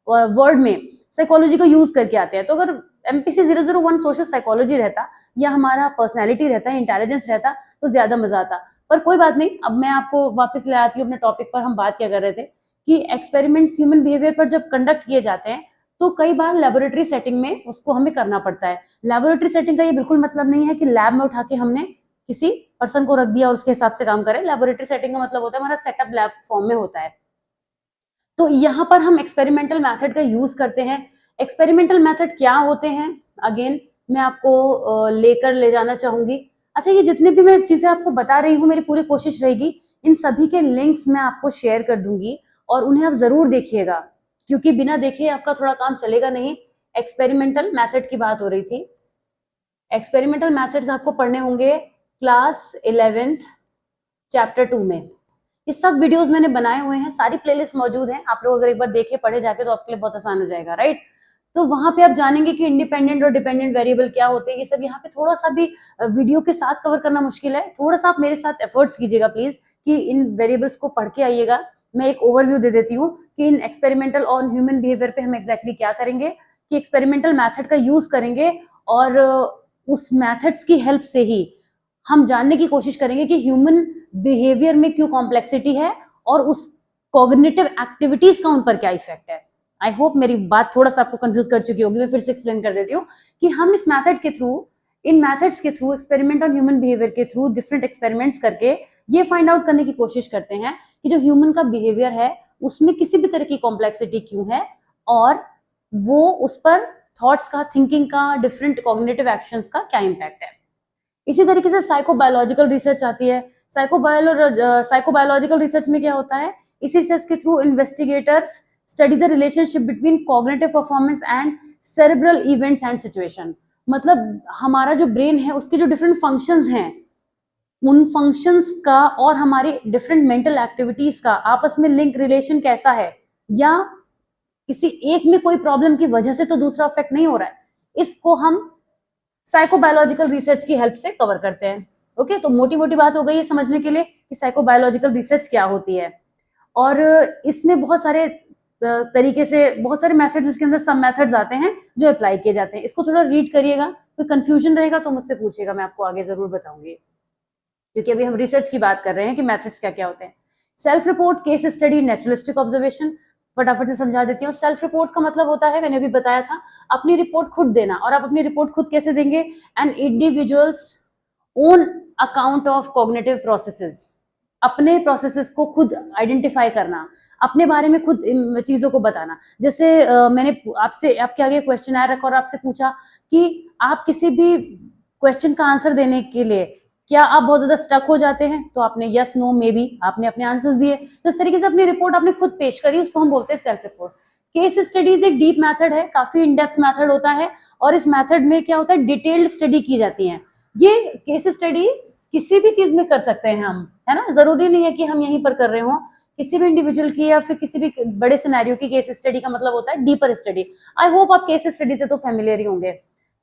वर्ड में साइकोलॉजी को यूज करके आते हैं। तो अगर MPC 001 सोशल साइकोलॉजी रहता या हमारा पर्सनैलिटी रहता, इंटेलिजेंस रहता तो ज्यादा मजा आता। पर कोई बात नहीं, अब मैं आपको वापस ले आती हूँ अपने टॉपिक पर। हम बात क्या कर रहे थे कि एक्सपेरिमेंट्स ह्यूमन बिहेवियर पर जब कंडक्ट किए जाते हैं तो कई बार लेबोरेटरी सेटिंग में उसको हमें करना पड़ता है। लेबोरेटरी सेटिंग का ये बिल्कुल मतलब नहीं है कि लैब में उठा के हमने किसी पर्सन को रख दिया और उसके हिसाब से काम करें। लेबोरेटरी सेटिंग का मतलब होता है हमारा सेटअप लैब फॉर्म में होता है। तो यहाँ पर हम एक्सपेरिमेंटल मेथड का यूज करते हैं। एक्सपेरिमेंटल मेथड क्या होते हैं, अगेन मैं आपको लेकर ले जाना चाहूंगी। अच्छा, ये जितने भी मैं चीजें आपको बता रही हूँ, मेरी पूरी कोशिश रहेगी इन सभी के लिंक्स मैं आपको शेयर कर दूंगी और उन्हें आप जरूर देखिएगा, क्योंकि बिना देखे आपका थोड़ा काम चलेगा नहीं। एक्सपेरिमेंटल मेथड की बात हो रही थी। एक्सपेरिमेंटल मेथड्स आपको पढ़ने होंगे क्लास 11th चैप्टर 2 में। ये सब वीडियोस मैंने बनाए हुए हैं, सारी प्लेलिस्ट मौजूद हैं, आप लोग अगर एक बार देखे पढ़े जाके तो आपके लिए बहुत आसान हो जाएगा, राइट। तो वहां पे आप जानेंगे कि इंडिपेंडेंट और डिपेंडेंट वेरिएबल क्या होते हैं। ये सब यहाँ पे थोड़ा सा भी वीडियो के साथ कवर करना मुश्किल है, थोड़ा सा आप मेरे साथ एफर्ट्स कीजिएगा प्लीज कि इन वेरिएबल्स को पढ़ के आइएगा। मैं एक ओवरव्यू दे देती हूँ कि in experimental on human behaviour पे हम एग्जैक्टली क्या करेंगे, कि एक्सपेरिमेंटल मैथड का यूज करेंगे और उस मैथड्स की हेल्प से ही हम जानने की कोशिश करेंगे कि ह्यूमन बिहेवियर में क्यों कॉम्प्लेक्सिटी है और उस कॉग्निटिव एक्टिविटीज का उन पर क्या इफेक्ट है। आई होप मेरी बात थोड़ा सा आपको कंफ्यूज कर चुकी होगी, मैं फिर से एक्सप्लेन कर देती हूँ कि हम इस मैथड के थ्रू, इन मैथड्स के through, experiment on human behaviour के थ्रू डिफरेंट एक्सपेरिमेंट्स करके ये फाइंड आउट करने की कोशिश करते हैं कि जो ह्यूमन का बिहेवियर है उसमें किसी भी तरह की कॉम्प्लेक्सिटी क्यों है और वो उस पर थॉट्स का, थिंकिंग का, डिफरेंट कॉग्निटिव एक्शंस का क्या इम्पैक्ट है। इसी तरीके से साइकोबायोलॉजिकल रिसर्च आती है। साइकोबायोलॉजिकल रिसर्च में क्या होता है, इस रिसर्च के through investigators study the relationship between cognitive performance and cerebral events and situation. मतलब हमारा जो ब्रेन है उसके जो डिफरेंट फंक्शंस हैं, उन फंक्शंस का और हमारी डिफरेंट मेंटल एक्टिविटीज का आपस में लिंक, रिलेशन कैसा है, या किसी एक में कोई प्रॉब्लम की वजह से तो दूसरा अफेक्ट नहीं हो रहा है, इसको हम साइकोबायोलॉजिकल रिसर्च की हेल्प से कवर करते हैं। ओके, तो मोटी मोटी बात हो गई है समझने के लिए कि साइकोबायोलॉजिकल रिसर्च क्या होती है। और इसमें बहुत सारे तरीके से, बहुत सारे मेथड्स, इसके अंदर सब मेथड्स आते हैं जो अप्लाई किए जाते हैं। इसको थोड़ा रीड करिएगा, कोई कंफ्यूजन रहेगा तो मुझसे पूछिएगा, मैं आपको आगे जरूर बताऊंगी, क्योंकि अभी हम रिसर्च की बात कर रहे हैं कि मेथड्स क्या क्या होते हैं। Self report, case study, naturalistic observation, फटाफट से समझा देती हूँ। सेल्फ रिपोर्ट का मतलब होता है, मैंने भी बताया था, अपनी रिपोर्ट खुद देना। और आप अपनी रिपोर्ट खुद कैसे देंगे, an individuals own account of cognitive processes, अपने प्रोसेसेस को खुद आइडेंटिफाई करना, अपने बारे में खुद चीजों को बताना। जैसे मैंने आपसे, आपके आगे क्वेश्चन आया रखा और आपसे पूछा कि आप किसी भी क्वेश्चन का आंसर देने के लिए क्या आप बहुत ज्यादा स्टक हो जाते हैं, तो आपने यस, नो, मे बी आपने अपने आंसर्स दिए। तो इस तरीके से अपनी रिपोर्ट आपने खुद पेश करी, उसको हम बोलते हैं सेल्फ रिपोर्ट। केस स्टडीज एक डीप मेथड है, काफी इन डेप्थ मेथड होता है, और इस मेथड में क्या होता है, डिटेल्ड स्टडी की जाती है। ये केस स्टडी किसी भी चीज में कर सकते हैं हम, है ना, जरूरी नहीं है कि हम यहीं पर कर रहे हो। किसी भी इंडिविजुअल की या फिर किसी भी बड़े सिनेरियो की केस स्टडी का मतलब होता है डीपर स्टडी। आई होप आप केस स्टडी से तो फेमिलियर ही होंगे।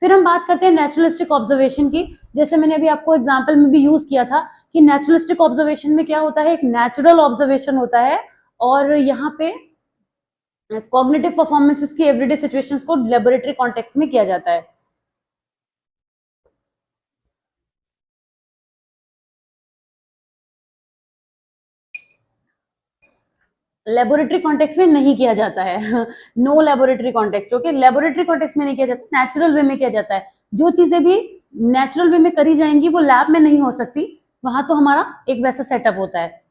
फिर हम बात करते हैं नेचुरलिस्टिक ऑब्जर्वेशन की। जैसे मैंने अभी आपको एग्जांपल में भी यूज किया था कि नेचुरलिस्टिक ऑब्जर्वेशन में क्या होता है, एक नेचुरल ऑब्जर्वेशन होता है, और यहाँ पे कॉग्निटिव परफॉर्मेंसेस की एवरीडे सिचुएशंस को लेबोरेटरी कॉन्टेक्स्ट में किया जाता है। लेबोरेटरी कॉन्टेक्स्ट में नहीं किया जाता है no laboratory context. Okay, laboratory context में नहीं किया जाता, नेचुरल वे में किया जाता है। जो चीजें भी नेचुरल वे में करी जाएंगी वो लैब में नहीं हो सकती, वहां तो हमारा एक वैसा सेटअप होता है।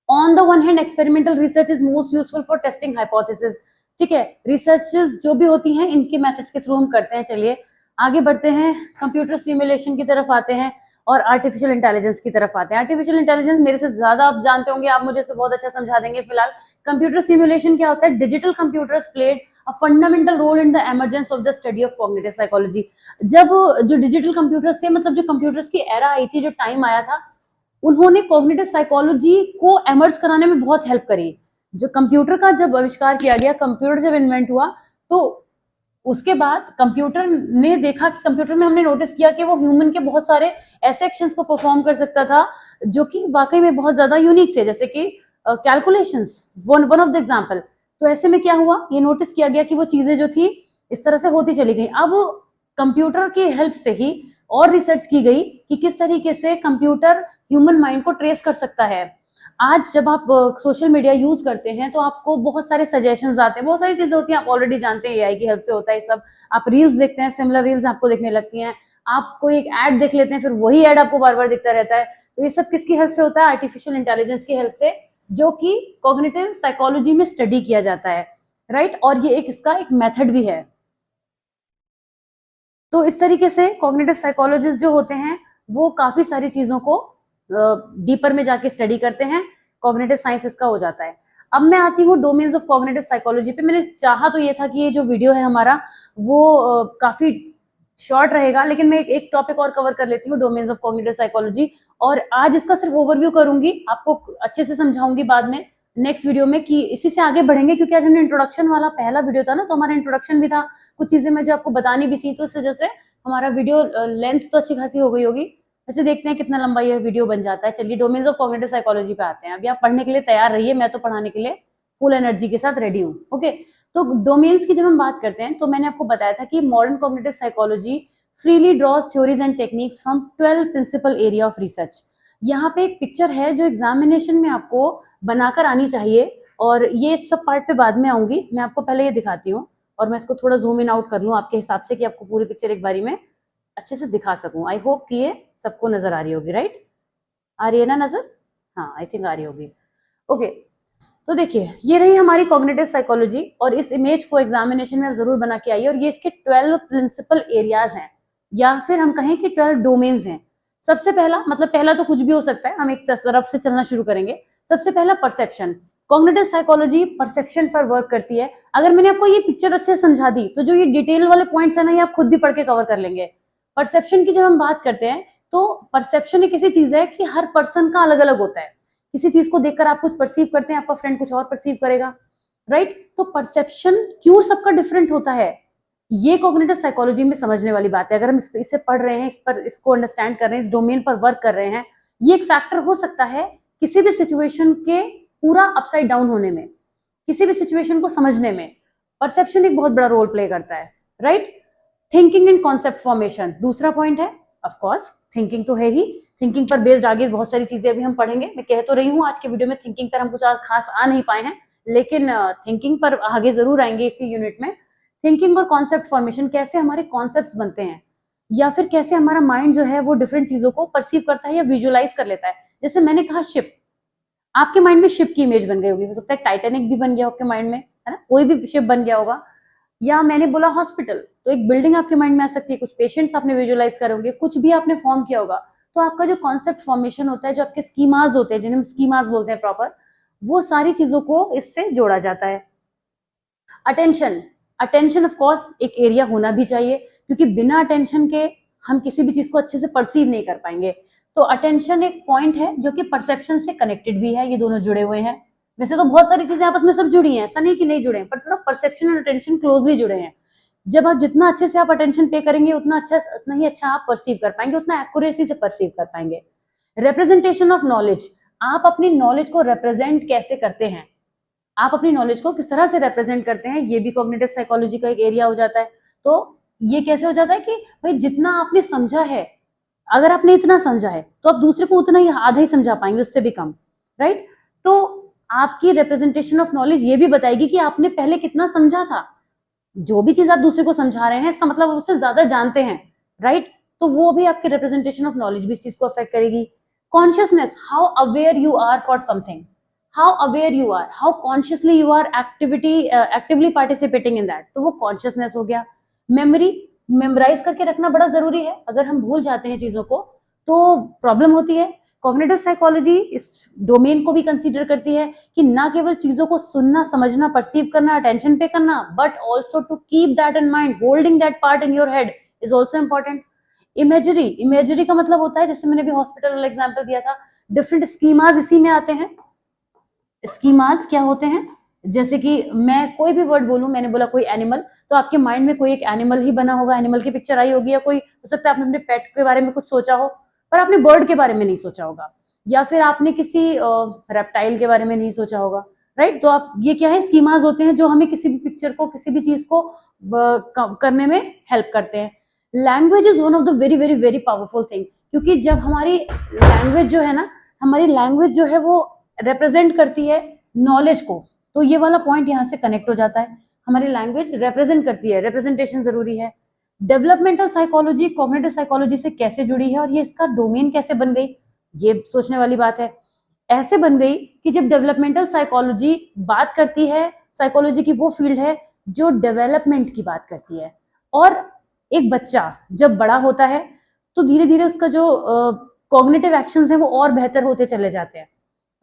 On the one hand experimental research is most useful for testing hypothesis. ठीक है, रिसर्चेस जो भी होती हैं इनके मेथड्स के थ्रू हम करते हैं। चलिए आगे बढ़ते हैं, कंप्यूटर सिमुलेशन की तरफ आते हैं और आर्टिफिशियल इंटेलिजेंस की तरफ आते हैं। आर्टिफिशियल इंटेलिजेंस मेरे से ज्यादा आप जानते होंगे, आप मुझे इस पर बहुत अच्छा समझा देंगे। फिलहाल कंप्यूटर सिमुलेशन क्या होता है, digital computers played a fundamental role in the emergence of the study of cognitive psychology. जब जो डिजिटल कंप्यूटर्स थे, मतलब जो कंप्यूटर्स की एरा आई थी, जो टाइम आया था, उन्होंने कॉग्निटिव साइकोलॉजी को एमर्ज कराने में बहुत हेल्प करी। जो कंप्यूटर का जब आविष्कार किया गया, कंप्यूटर जब इन्वेंट हुआ, तो उसके बाद कंप्यूटर ने देखा कि कंप्यूटर में हमने नोटिस किया कि वो ह्यूमन के बहुत सारे ऐसे एक्शंस को परफॉर्म कर सकता था जो कि वाकई में बहुत ज्यादा यूनिक थे, जैसे कि calculations, one of the example. तो ऐसे में क्या हुआ, ये नोटिस किया गया कि वो चीजें जो थी इस तरह से होती चली गई। अब कंप्यूटर की हेल्प से ही और रिसर्च की गई कि किस तरीके से कंप्यूटर ह्यूमन माइंड को ट्रेस कर सकता है। आज जब आप सोशल मीडिया यूज करते हैं तो आपको बहुत सारे सजेशंस आते हैं, बहुत सारी चीजें होती हैं, आप ऑलरेडी जानते हैं एआई की हेल्प से होता है सब। आप रील्स देखते हैं, सिमिलर रील्स आपको दिखने लगती हैं, आप कोई एक ऐड देख लेते हैं, फिर वही ऐड आपको बार बार दिखता रहता है। तो ये सब किसकी हेल्प से होता है, आर्टिफिशियल इंटेलिजेंस की हेल्प से, जो कि कॉग्निटिव साइकोलॉजी में स्टडी किया जाता है, राइट। और ये एक इसका एक मेथड भी है। तो इस तरीके से कॉग्निटिव साइकोलॉजिस्ट जो होते हैं वो काफी सारी चीजों को डीपर में जाके स्टडी करते हैं, कॉग्निटिव साइंस इसका हो जाता है। अब मैं आती हूँ डोमेन्स ऑफ कॉग्निटिव साइकोलॉजी पे। मैंने चाहा तो ये था कि ये जो वीडियो है हमारा वो काफी शॉर्ट रहेगा, लेकिन मैं एक टॉपिक और कवर कर लेती हूँ, डोमेन्स ऑफ कॉग्निटिव साइकोलॉजी। और आज इसका सिर्फ ओवरव्यू करूंगी, आपको अच्छे से समझाऊंगी बाद में, नेक्स्ट वीडियो में कि इसी से आगे बढ़ेंगे, क्योंकि आज हमने इंट्रोडक्शन वाला पहला वीडियो था ना, तो हमारा इंट्रोडक्शन भी था, कुछ चीजें मैं जो आपको बतानी भी थी, तो इस वजह से हमारा वीडियो लेंथ तो अच्छी खासी हो गई होगी। वैसे देखते हैं कितना लंबा ये वीडियो बन जाता है। चलिए डोमेन्स ऑफ कॉग्निटिव साइकोलॉजी पे आते हैं। अभी आप पढ़ने के लिए तैयार रहिए, मैं तो पढ़ाने के लिए फुल एनर्जी के साथ रेडी हूँ। ओके, तो डोमेन्स की जब हम बात करते हैं तो मैंने आपको बताया था कि modern cognitive psychology freely draws theories and techniques from 12 principal area of research. यहाँ पे एक पिक्चर है जो एग्जामिनेशन में आपको बनाकर आनी चाहिए, और ये सब पार्ट पे बाद में आऊंगी। मैं आपको पहले ये दिखाती हूँ, और मैं इसको थोड़ा जूम इन आउट कर लूँ आपके हिसाब से कि आपको पूरी पिक्चर एक बारी में अच्छे से दिखा सकूं। आई होप कि ये सबको नजर आ रही होगी, राइट? आ रही है ना नजर? हाँ, आई थिंक आ रही होगी। ओके, तो देखिए ये रही हमारी कॉग्निटिव साइकोलॉजी, और इस इमेज को एग्जामिनेशन में जरूर बना के आइए। और ये इसके 12 प्रिंसिपल एरियाज हैं, या फिर हम कहें कि 12 डोमेन्स हैं। सबसे पहला, मतलब पहला तो कुछ भी हो सकता है, हम एक तरफ से चलना शुरू करेंगे। सबसे पहला परसेप्शन। कॉग्निटिव साइकोलॉजी परसेप्शन पर वर्क करती है। अगर मैंने आपको ये पिक्चर अच्छे से समझा दी तो जो ये डिटेल वाले पॉइंट्स है ना, ये आप खुद भी पढ़ के कवर कर लेंगे। परसेप्शन की जब हम बात करते हैं तो परसेप्शन एक ऐसी चीज है कि हर पर्सन का अलग अलग होता है। किसी चीज को देखकर आप कुछ परसीव करते हैं, आपका फ्रेंड कुछ और परसीव करेगा, राइट? तो परसेप्शन क्यों सबका डिफरेंट होता है, ये कॉग्निटिव साइकोलॉजी में समझने वाली बात है। अगर हम इससे पढ़ रहे हैं, इसको अंडरस्टैंड कर रहे हैं, इस डोमेन पर वर्क कर रहे हैं, ये एक फैक्टर हो सकता है किसी भी सिचुएशन के पूरा अपसाइड डाउन होने में, किसी भी सिचुएशन को समझने में परसेप्शन एक बहुत बड़ा रोल प्ले करता है, right? Thinking and concept formation दूसरा पॉइंट है। ऑफ कोर्स थिंकिंग तो है ही, थिंकिंग पर बेस्ड आगे बहुत सारी चीजें अभी हम पढ़ेंगे। मैं कह तो रही हूँ आज के वीडियो में थिंकिंग पर हम कुछ खास आ नहीं पाए हैं, लेकिन थिंकिंग पर आगे जरूर आएंगे इसी यूनिट में। थिंकिंग और कॉन्सेप्ट फॉर्मेशन, कैसे हमारे कॉन्सेप्ट्स बनते हैं, या फिर कैसे हमारा माइंड जो है वो डिफरेंट चीजों को परसीव करता है या विजुअलाइज कर लेता है। जैसे मैंने कहा शिप, आपके माइंड में शिप की इमेज बन गई होगी, हो सकता है टाइटैनिक भी बन गया आपके माइंड में, है ना? कोई भी शिप बन गया होगा। या मैंने बोला हॉस्पिटल, तो एक बिल्डिंग आपके माइंड में आ सकती है, कुछ पेशेंट्स आपने विजुअलाइज करे होंगे, कुछ भी आपने फॉर्म किया होगा। तो आपका जो कॉन्सेप्ट फॉर्मेशन होता है, जो आपके स्कीमाज होते हैं, जिन्हें हम स्कीमाज बोलते हैं प्रॉपर, वो सारी चीजों को इससे जोड़ा जाता है। अटेंशन, अटेंशन ऑफ कोर्स एक एरिया होना भी चाहिए, क्योंकि बिना अटेंशन के हम किसी भी चीज को अच्छे से परसीव नहीं कर पाएंगे। तो अटेंशन एक पॉइंट है जो कि परसेप्शन से कनेक्टेड भी है, ये दोनों जुड़े हुए हैं। वैसे तो बहुत सारी चीजें आपस में सब जुड़ी हैं, ऐसा नहीं कि नहीं जुड़े हैं, पर थोड़ा परसेप्शन और अटेंशन क्लोजली जुड़े हैं। जब आप जितना अच्छे से आप अटेंशन पे करेंगे, उतना ही अच्छा आप परसीव कर पाएंगे, उतना एक्यूरेसी से परसीव कर पाएंगे। रिप्रेजेंटेशन ऑफ नॉलेज, आप अपनी नॉलेज को रिप्रेजेंट कैसे करते हैं, आप अपनी नॉलेज को किस तरह से रिप्रेजेंट करते हैं, ये भी कॉग्निटिव साइकोलॉजी का एक एरिया हो जाता है। तो ये कैसे हो जाता है कि भाई जितना आपने समझा है, अगर आपने इतना समझा है तो आप दूसरे को उतना ही आधा ही समझा पाएंगे, उससे भी कम, राइट? तो आपकी रिप्रेजेंटेशन ऑफ नॉलेज ये भी बताएगी कि आपने पहले कितना समझा था। जो भी चीज आप दूसरे को समझा रहे हैं, इसका मतलब आप उससे ज्यादा जानते हैं, राइट? तो वो भी आपकी रिप्रेजेंटेशन ऑफ नॉलेज भी इस चीज को अफेक्ट करेगी। Consciousness, how aware you are for something, how aware you are, how consciously you are actively participating in that, तो वो कॉन्शियसनेस हो गया। मेमोरी, मेमोराइज करके रखना बड़ा जरूरी है, अगर हम भूल जाते हैं चीजों को तो प्रॉब्लम होती है। कॉग्निटिव साइकोलॉजी इस डोमेन को भी कंसीडर करती है कि ना केवल चीजों को सुनना, समझना, परसीव करना, अटेंशन पे करना, but also to keep that in mind, holding that part in your head is also important. Imagery, imagery का मतलब होता है, जैसे मैंने भी हॉस्पिटल वाला एग्जाम्पल दिया था, डिफरेंट स्कीमाज इसी में आते हैं। स्कीमाज क्या होते हैं, जैसे कि मैं कोई भी वर्ड बोलूं, मैंने बोला कोई एनिमल, तो आपके माइंड में कोई एक एनिमल ही बना होगा, एनिमल की पिक्चर आई होगी, या कोई हो सकता है आपने अपने पेट के बारे में कुछ सोचा हो, पर आपने बर्ड के बारे में नहीं सोचा होगा, या फिर आपने किसी रेप्टाइल के बारे में नहीं सोचा होगा, राइट? तो आप, ये क्या है, स्कीमाज होते हैं जो हमें किसी भी पिक्चर को, किसी भी चीज को करने में हेल्प करते हैं। Language is one of the very very very powerful thing, क्योंकि जब हमारी लैंग्वेज जो है ना, हमारी लैंग्वेज जो है वो रिप्रेजेंट करती है नॉलेज को, तो ये वाला पॉइंट यहाँ से कनेक्ट हो जाता है। हमारी लैंग्वेज रिप्रेजेंट करती है, रिप्रेजेंटेशन जरूरी है। डेवलपमेंटल साइकोलॉजी कॉग्निटिव साइकोलॉजी से कैसे जुड़ी है और ये इसका डोमेन कैसे बन गई, ये सोचने वाली बात है। ऐसे बन गई कि जब डेवलपमेंटल साइकोलॉजी बात करती है, साइकोलॉजी की वो फील्ड है जो डेवलपमेंट की बात करती है, और एक बच्चा जब बड़ा होता है तो धीरे धीरे उसका जो कॉग्निटिव एक्शंस हैं वो और बेहतर होते चले जाते हैं,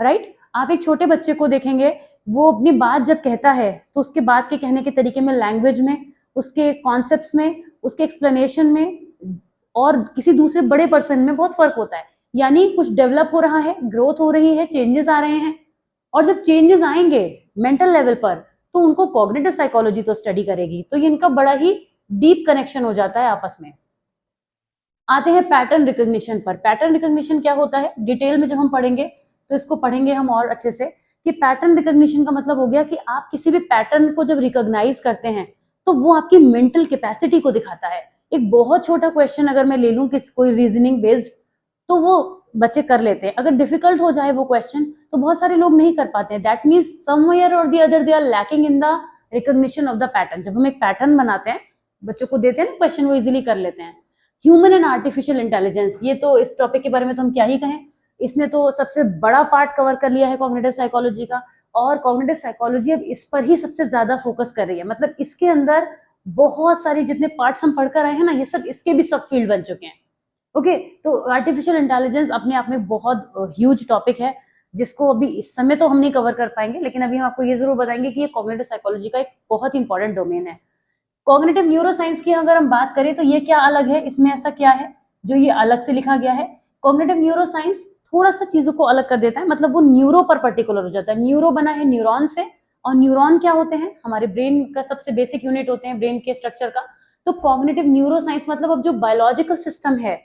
राइट? आप एक छोटे बच्चे को देखेंगे, वो अपनी बात जब कहता है तो उसके बात के कहने के तरीके में, लैंग्वेज में, उसके कॉन्सेप्ट्स में, उसके एक्सप्लेनेशन में और किसी दूसरे बड़े पर्सन में बहुत फर्क होता है। यानी कुछ डेवलप हो रहा है, ग्रोथ हो रही है, चेंजेस आ रहे हैं, और जब चेंजेस आएंगे मेंटल लेवल पर तो उनको कॉग्निटिव साइकोलॉजी तो स्टडी करेगी। तो ये इनका बड़ा ही डीप कनेक्शन हो जाता है आपस में। आते हैं पैटर्न रिकॉग्निशन पर। पैटर्न रिकॉग्निशन क्या होता है, डिटेल में जब हम पढ़ेंगे तो इसको पढ़ेंगे हम और अच्छे से, कि पैटर्न रिकॉग्निशन का मतलब हो गया कि आप किसी भी पैटर्न को जब रिकॉग्नाइज करते हैं तो वो आपकी मेंटल कैपेसिटी को दिखाता है। एक बहुत छोटा क्वेश्चन अगर मैं ले लूं कि कोई रीजनिंग बेस्ड, तो वो बच्चे कर लेते हैं। अगर डिफिकल्ट हो जाए वो क्वेश्चन तो बहुत सारे लोग नहीं कर पाते हैं। That means somewhere or the other they are lacking in the recognition of the pattern. जब हम एक पैटर्न बनाते हैं, बच्चों को देते हैं ना क्वेश्चन, वो इजीली कर लेते हैं। ह्यूमन एंड आर्टिफिशियल इंटेलिजेंस, ये तो इस टॉपिक के बारे में तो हम क्या ही कहें, इसने तो सबसे बड़ा पार्ट कवर कर लिया है कॉग्निटिव साइकोलॉजी का। और कॉग्निटिव साइकोलॉजी अब इस पर ही सबसे ज्यादा फोकस कर रही है। मतलब इसके अंदर बहुत सारी जितने पार्ट्स हम पढ़कर आए हैं ना, ये सब इसके भी सब फील्ड बन चुके हैं। ओके, तो आर्टिफिशियल इंटेलिजेंस अपने आप में बहुत ह्यूज टॉपिक है, जिसको अभी इस समय तो हम नहीं कवर कर पाएंगे, लेकिन अभी हम आपको ये जरूर बताएंगे कि ये कॉग्निटिव साइकोलॉजी का एक बहुत इंपॉर्टेंट डोमेन है। कॉग्निटिव न्यूरोसाइंस की अगर हम बात करें तो ये क्या अलग है, इसमें ऐसा क्या है जो ये अलग से लिखा गया है। कॉग्निटिव न्यूरोसाइंस थोड़ा सा चीजों को अलग कर देता है, मतलब वो न्यूरो पर पर्टिकुलर हो जाता है। न्यूरो बना है न्यूरॉन से, और न्यूरॉन क्या होते हैं, हमारे ब्रेन का सबसे बेसिक यूनिट होते हैं ब्रेन के स्ट्रक्चर का। तो कॉग्निटिव न्यूरोसाइंस मतलब अब जो बायोलॉजिकल सिस्टम है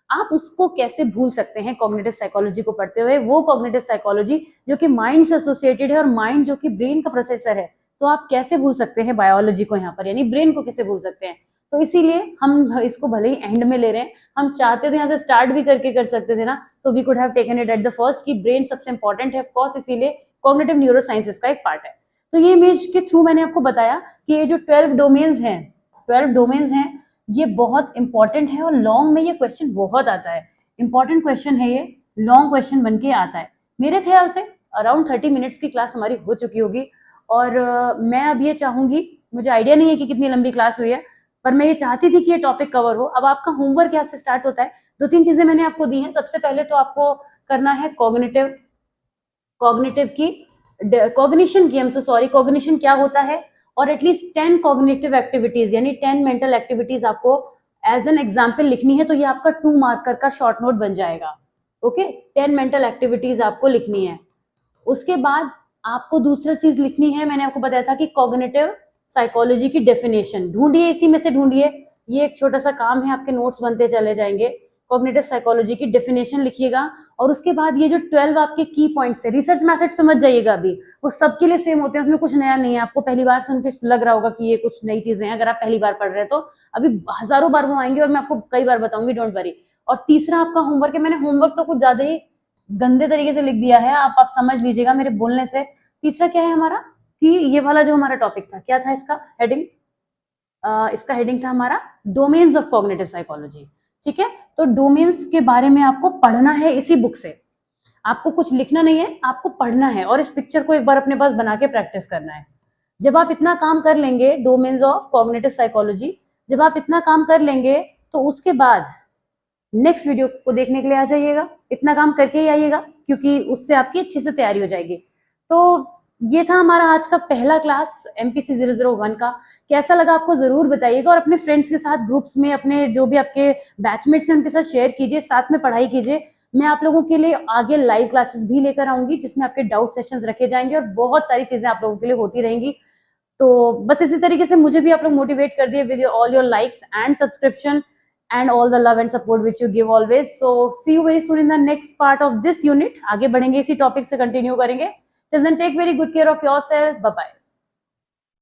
आप उसको कैसे भूल सकते हैं कॉग्निटिव साइकोलॉजी को पढ़ते हुए। वो कॉग्निटिव साइकोलॉजी जो कि माइंड से एसोसिएटेड है, और माइंड जो कि ब्रेन का प्रोसेसर है, तो आप कैसे भूल सकते हैं बायोलॉजी को यहाँ पर, यानी ब्रेन को कैसे भूल सकते हैं। तो इसीलिए हम इसको भले ही एंड में ले रहे हैं, हम चाहते तो यहाँ से स्टार्ट भी करके कर सकते थे ना, so we could have taken it at the first कि ब्रेन सबसे इंपॉर्टेंट है ऑफकोर्स, इसीलिए कॉग्निटिव न्यूरोसाइंस इसका एक पार्ट है। तो ये इमेज के थ्रू मैंने आपको बताया कि ये जो 12 डोमेन्स हैं ये बहुत इंपॉर्टेंट है, और लॉन्ग में ये क्वेश्चन बहुत आता है। इंपॉर्टेंट क्वेश्चन है ये, लॉन्ग क्वेश्चन बन के आता है। मेरे ख्याल से अराउंड 30 मिनट्स की क्लास हमारी हो चुकी होगी, और मैं अब ये चाहूंगी, मुझे आइडिया नहीं है कि कितनी लंबी क्लास हुई है, पर मैं ये चाहती थी कि ये टॉपिक कवर हो। अब आपका होमवर्क यहाँ से स्टार्ट होता है। 2-3 चीजें मैंने आपको दी हैं। सबसे पहले तो आपको करना है कॉग्निटिव की कॉग्निशन क्या होता है, और एटलीस्ट 10 कॉग्निटिव एक्टिविटीज यानी 10 मेंटल एक्टिविटीज आपको एज एन एग्जाम्पल लिखनी है। तो ये आपका 2 मार्कर का शॉर्ट नोट बन जाएगा। ओके, 10 मेंटल एक्टिविटीज आपको लिखनी है। उसके बाद आपको दूसरा चीज लिखनी है, मैंने आपको बताया था कि कॉग्निटिव साइकोलॉजी की डेफिनेशन ढूंढिए, इसी में से ढूंढिए। ये एक छोटा सा काम है, आपके नोट्स बनते चले जाएंगे। कॉग्निटिव साइकोलॉजी की डेफिनेशन लिखिएगा, और उसके बाद ये जो 12 आपके की पॉइंट्स है, रिसर्च मैथड समझ जाइएगा। अभी वो सबके लिए सेम होते हैं, उसमें कुछ नया नहीं है। आपको पहली बार सुन के लग रहा होगा कि ये कुछ नई चीजें हैं, अगर आप पहली बार पढ़ रहे हैं तो अभी हजारों बार वो आएंगे, और मैं आपको कई बार बताऊंगी, डोंट वरी। और तीसरा आपका होमवर्क है, मैंने होमवर्क तो कुछ ज्यादा ही गंदे तरीके से लिख दिया है, आप समझ लीजिएगा मेरे बोलने से। तीसरा क्या है हमारा, कि ये वाला जो हमारा टॉपिक था, क्या था इसका हेडिंग, इसका हेडिंग था हमारा डोमेन्स ऑफ कॉग्निटिव साइकोलॉजी। ठीक है, तो डोमेन्स के बारे में आपको पढ़ना है इसी बुक से। आपको कुछ लिखना नहीं है, आपको पढ़ना है, और इस पिक्चर को एक बार अपने पास बना के प्रैक्टिस करना है। जब आप इतना काम कर लेंगे, डोमेन्स ऑफ कॉग्निटिव साइकोलॉजी, जब आप इतना काम कर लेंगे तो उसके बाद नेक्स्ट वीडियो को देखने के लिए आ जाइएगा। इतना काम करके ही आइएगा, क्योंकि उससे आपकी अच्छी से तैयारी हो जाएगी। तो ये था हमारा आज का पहला क्लास MPC 001 का। कैसा लगा आपको जरूर बताइएगा, और अपने फ्रेंड्स के साथ ग्रुप्स में, अपने जो भी आपके बैचमेट्स हैं उनके साथ शेयर कीजिए, साथ में पढ़ाई कीजिए। मैं आप लोगों के लिए आगे लाइव क्लासेस भी लेकर आऊंगी, जिसमें आपके डाउट सेशंस रखे जाएंगे, और बहुत सारी चीजें आप लोगों के लिए होती रहेंगी। तो बस इसी तरीके से मुझे भी आप लोग मोटिवेट कर दिए with all your likes and subscription and all the love and support which you give always. So see you very soon in the next part of this unit. आगे बढ़ेंगे, इसी टॉपिक से कंटिन्यू करेंगे। Till then, take very good care of yourself. Bye bye.